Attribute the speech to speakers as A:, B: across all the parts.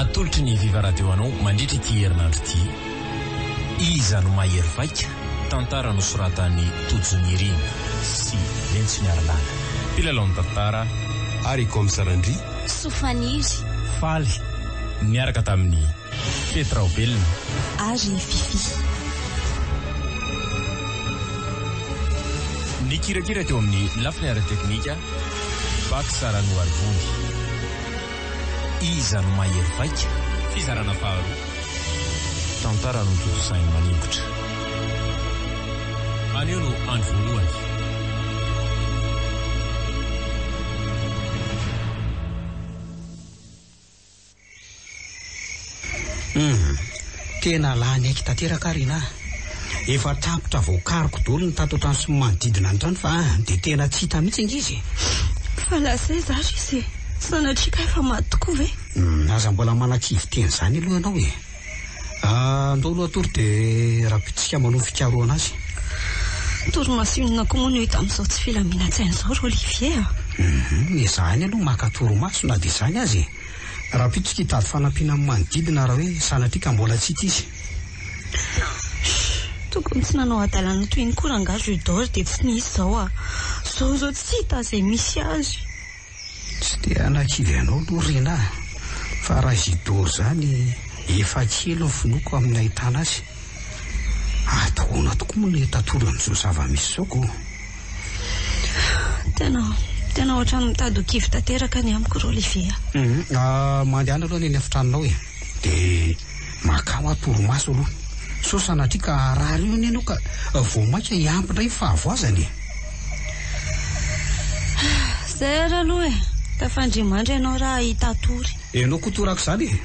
A: atolotry ny Viva Radio anao mandritra ity herinandro ity. Iza no mahery vaika tantara nosoratany Tojony Irina sy Lentsy Miaralana. Mpilalao ny tantara
B: Ari Komisarandry
C: Sofaniry
A: Faly miaraka tamin'ny Petra Obelina
C: ary Fifi.
A: Ny kirakira teo amin'ny lafiny ara-teknika Bak Sarano Arvony. Iza no mahery vaika fizarana faharoa tantara no totosainy manimbotra. Anio no andro voalohany.
D: Tena lany aiky tanteraka rina. Efa tapotra voakariko dolo ny tato trano sy manodidina ny trano fa dia tena tsy hita mihitsy ingizy.
C: Fa lasay zary izy sanatrika efa maty tokoa ve?
D: Aza mbola manakivy teny zany aloha ianao e. Andao aloha atory dia rapitsika manao fikaroana azy.
C: Toromasinona koa moa no hita amin'izao tsy filaminantsaina izao ro Olivier.
D: Izany aloha maka toromaso na dia izany azy. Rapitsika hitady fanampiana amin'ny manodidina raha hoe sanatrika mbola tsy hita izy.
C: Tokony tsy nanao adalana toy ny koranga Judor dia tsy nisy izao zao tsy hita izay misy azy.
D: Tsy dia anakivy ianao aloha rena. Fa raha Judor zany efa kely ny finoko amin'ny ahitana azy. Ataona tokoa moa ny tatoro amin'izao zava-misy izao ko.
C: Tena ohatrany mitady ho kivy tanteraka ny amiko ro Olivier.
D: Mandehana aloha ny efitranonao e. Dia makao toromaso aloha. So sanatrika arary io neno ka vao maika hiampindray fahavoazany.
C: Zay ary aloha e. Tafandrimandry ianao raha hita tory.
D: Ianao koa torako izany e.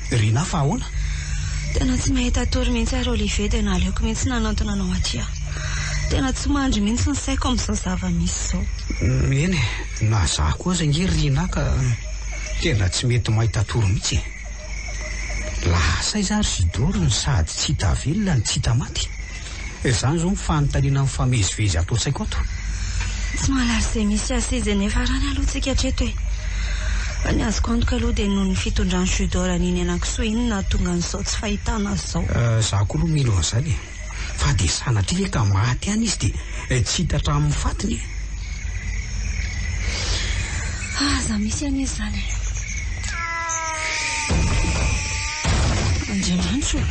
D: Rina fa ahoana?
C: Tena tsy mahita tory mihitsy ary Olivier dia naleoko mihitsy nanantona anao aty. Tena tsy mandry mihitsy ny saiko amin'izao zava-misy izao.
D: Eny na za koa aza nge Rina ka tena tsy mety mahita tory mihitsy. Lasa izy ary Judor ny sady tsy hita velona ny tsy hita maty. Izany izao mifanontaniana amin'ny famezivezy atao saiko ato.
C: Tsy mahalala izay misy asa izy nefa rany alohantsika hatreto e. Fa ny azoko antoka aloha dia noho ny fitondran'ny Judor an'iny anankisoa iny na tonga n'izao tsy fahitana izao.
D: Za koa aloha milo an'izany. Fa dia sanatria ka maty any izy dia tsy hita hatramin'ny fatiny.
C: Za misy an'izy zany. Andriamanitra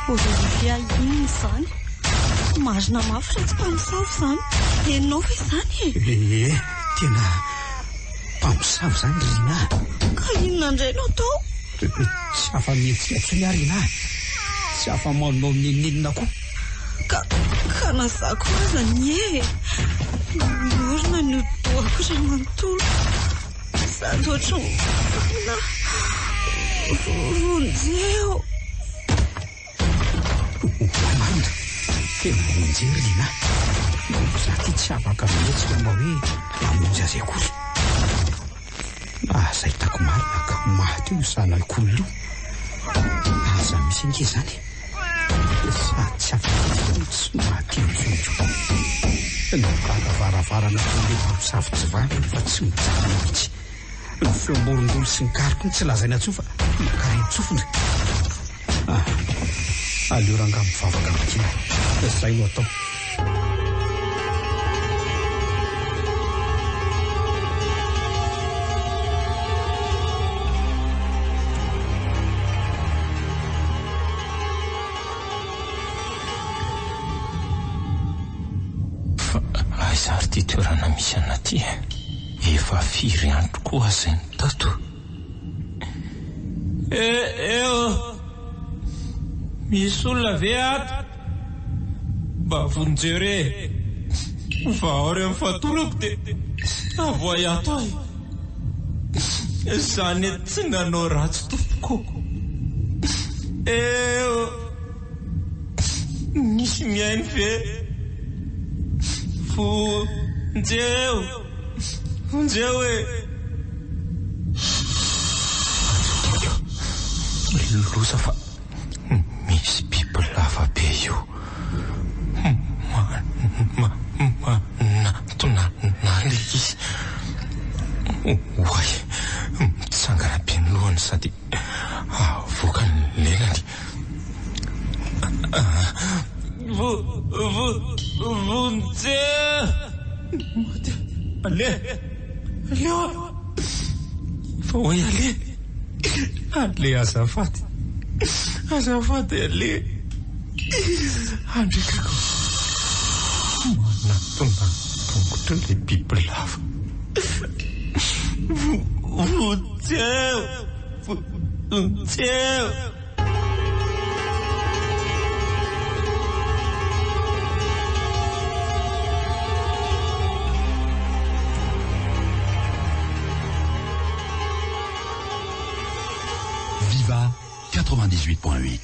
C: Olivier iny zany. Marina mafy raha tsy mpamosavy zany. Enao ve zany?
D: Tena mpamosavy zany Rina.
C: Ka inona indray no atao?
D: Tsy afa-mihetsika tsony ary Rina. Tsy afa-manao ninina koa.
C: Ka nazako aza ny orona ny doako raha manontolo. Sady ohatry vonjeo.
D: Marina, tena vonjeo Rina. Za ty tsy afaka mihetsika mba hoe mamonjy azy akory. Aza hitako marina ka maty io zanak'olona io. Aza misy nge zany. Sady tsy afaka tsy maty io. Nivaravarana tole mpamosavy tsy vavy fa tsy mijana mihitsy. Ny fiamborondolo sy ny kariko tsy lazaina tsofa makareny tsofina. Aleo ranga mivavaka makina. Zay no atao.
A: Zary ty toerana misy anaty efa firy andro koa zay ny tato. Misy olona ve ato? Mba vonjeo re fa aory amin'ny fatorako dia avoay ato ahy. Zany tsy nanao ratsy tompoko. Nisy miainy ve? Vonjeo e. Miloza fa misy biby lava be io. Natona izy. Oay, mitsangana be ny lohany sady avoaka ny lelany. Vonjeo! Aleo! Fa hoe ale azafady ale andrikako manatona tongotra le biby lava. Vonjeo!
E: Viva 98.8.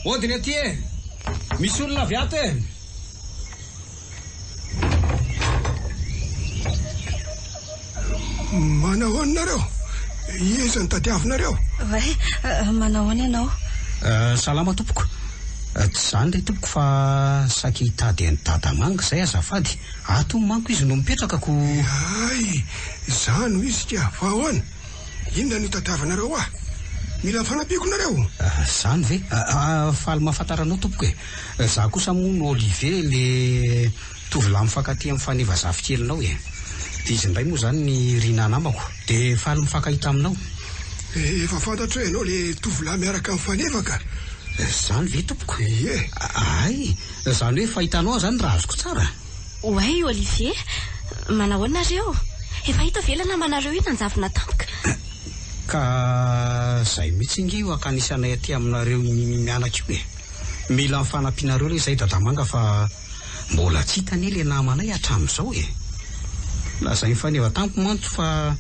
D: Ody ny aty e, misy olona avy ato e.
B: Manao nareo? Iza ny tadiavinareo?
C: Manao ianao?
D: Salama tompoko. Tsy zany le tompoko fa saky hitady ny dadamanga zay azafady. Ato manko izy no mipetrakako.
B: Ay, zany ho izy ka vahoana. Inona no tadiavinareo mila fanampiako nareo?
D: Zany ve? Faly mahafantaranao tompoko e. Za kosa moa no Olivier le tovolahy mifankaty amin'ny faneva zavikelinao e. Izy indray moa zany ny rina namako. De faly mifankahita aminao.
B: Efa fantatro hoe ianao le tovolahy miaraka amin'ny fanevaka.
D: Zany ve tompoko?
B: Ie.
D: Ay, zany hoe fahitanao zany raha azoko tsara.
F: Oay Olivier, manao anareo? Efa hita vela namanareo io nanjavona tampoka.
D: Ka zay mihitsy io akanisanay aty aminareo mianaka io e. Mila mifanampianareo le zay dadamanga fa mbola tsy hitany le namanay hatramin'izao e. Laza mifaneva tampo manto fa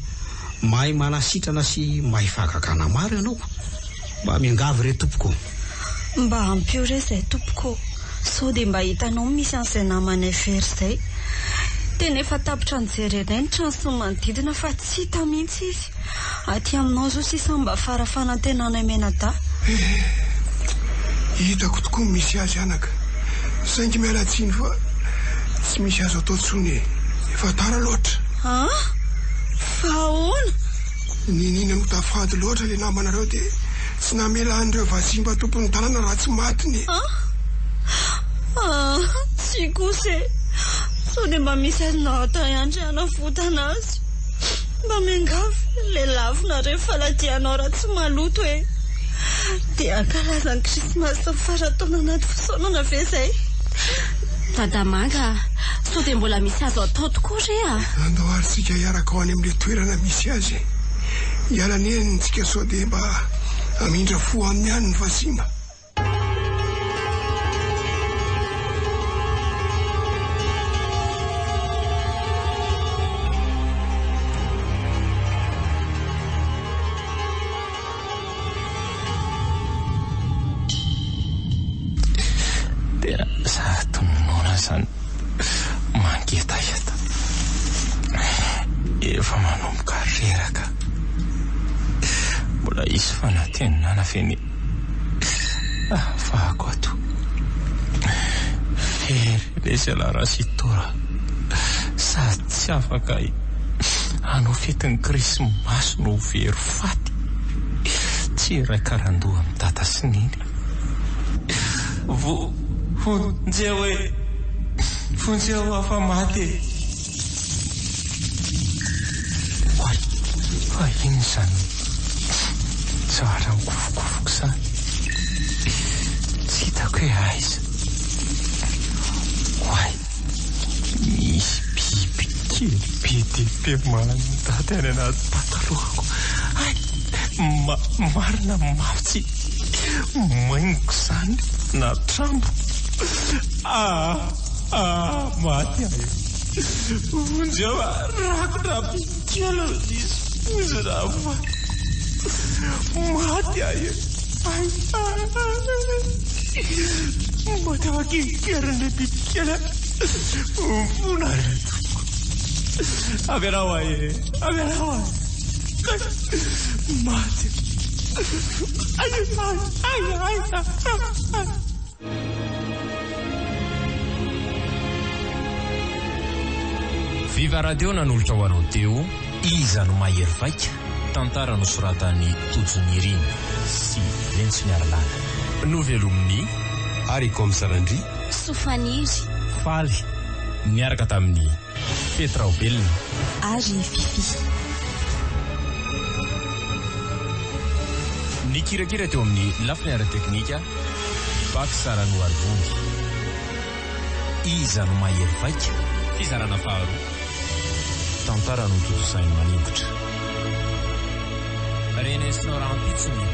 D: mahay manasitrana sy mahay fahagagana maro ianao. Mba miangavy re tompoko.
C: Mba ampio re zay tompoko. So de mba hitanao misy an'izay namanay very zay. Tena efa tapitra nijerenay ny trano sy manodidina fa tsy hita mihitsy izy. Aty aminao zao sisa mba farafanantenanay menada.
B: Hitako tokoa misy azy anaka. Saingy miala tsiny fa tsy misy azo atao tsony. Efa tara loatra.
C: Fa ahoana?
B: Ninina no tafady loatra le namanareo de tsy namela an'ireo vazimba tompony tanàna raha tsy matiny.
C: Tsy kosa so de mba misy azonao atao ihany hanafotana azy. Mba miangavy le lavina rehefa faladianao raha tsy maloto e. De ankalazany Krismasy farataona anaty fisaonana ve zay?
F: Dadamanga, so de mbola misy azo atao tokoa re
B: andao aritsika hiaraka ao any amin'le toerana misy azy. Hialany eny tsika so de mba amindra fo amin'ny any ny vazimba.
A: Tena za tononona zany mangetaheta. Efa manomboka reraka. Mbola isy fanatenana feny. Fahako ato. Very lesy larasitora. Sady tsy afaka hanao fetin'ny Krismasy no very faty. Tsy iray karandoha amin'ny tata sy niny. Vonjeo afa maty. Fa ino zany? Tsara mikofokofoko zany. Tsy hitako hoe aiza. Oay, misy biby kely be dia be mandaty any anaty patalohako. Marina mafy tsy maingo zany na trambo. Maty ayo. Vonjeo rakona bikelo izy raha maty ayo. Maty awakikerana bikela. Unaretu. Averawa. Mate. Viva Radio nanolotra ho anao teo Iza no mahery vaika, tantara nosoratany Tojonirin sy Lentsy Miaralana. Novelomin'ny
G: Ari Komisarandry
F: Sofaniry
A: Faly miaraka tamin'ny Petra Obelina
F: Ary Fifi.
A: Ny kirakira teo amin'ny lafiny ara-teknika Bak Sarano Arvongy. Iza no mahery vaika, fizarana faharoa, tantara no totosainy maningotra. Renesina rampitsony